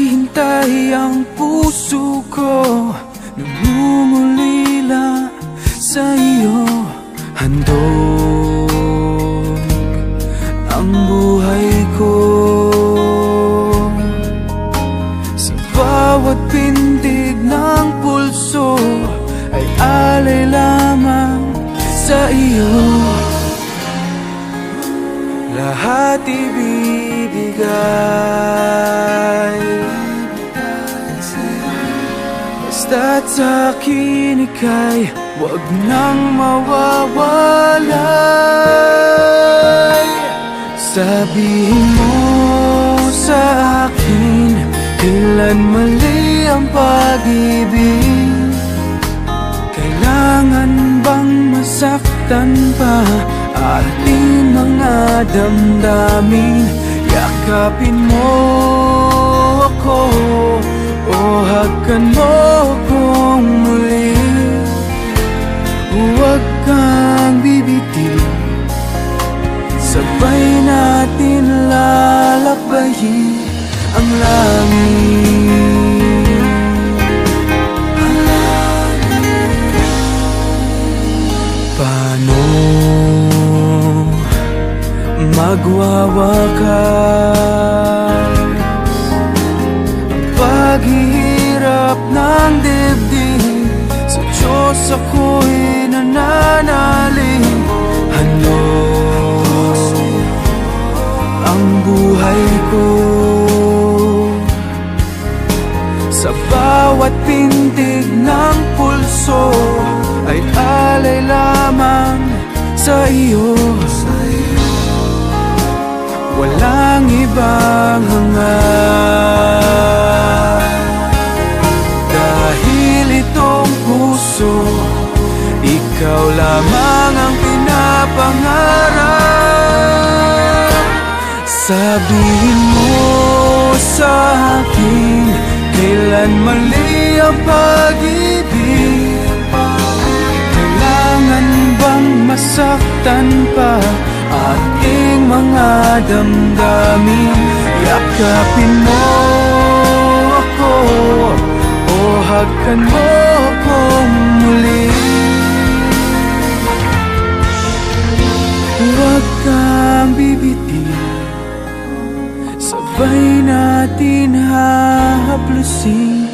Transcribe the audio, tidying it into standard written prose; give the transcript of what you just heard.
naghihintay ang puso ko, nangungulila sa iyo. Handog ang buhay ko, sa bawat pintig ng pulso ay alay lamang sa iyo. Lahat ibibigay, basta't sa'kin ika'y huwag nang mawawalay. Sabihin mo sa akin, kailan mali ang pag-ibig? Kailangan bang masaktan pa ating mga damdamin? Yakapin mo ako o hagkan mo akong muli. Huwag kang bibitiw, sabay natin lalakbayin ang langit. Paano magwawakas ang paghihirap ng dibdib? Sa Diyos ako'y nananalig. Handog ang buhay ko, sa bawat pintig ng pulso ay alay lamang sa iyo. Walang ibang hangad, dahil itong puso, ikaw lamang ang pinapangarap. Sabihin mo sa akin, kailan mali ang pag-ibig? Kailangan bang masaktan pa ating mga damdamin? Yakapin mo ako o hagkan mo akong muli. Huwag kang bibitiw, sabay natin hahaplusin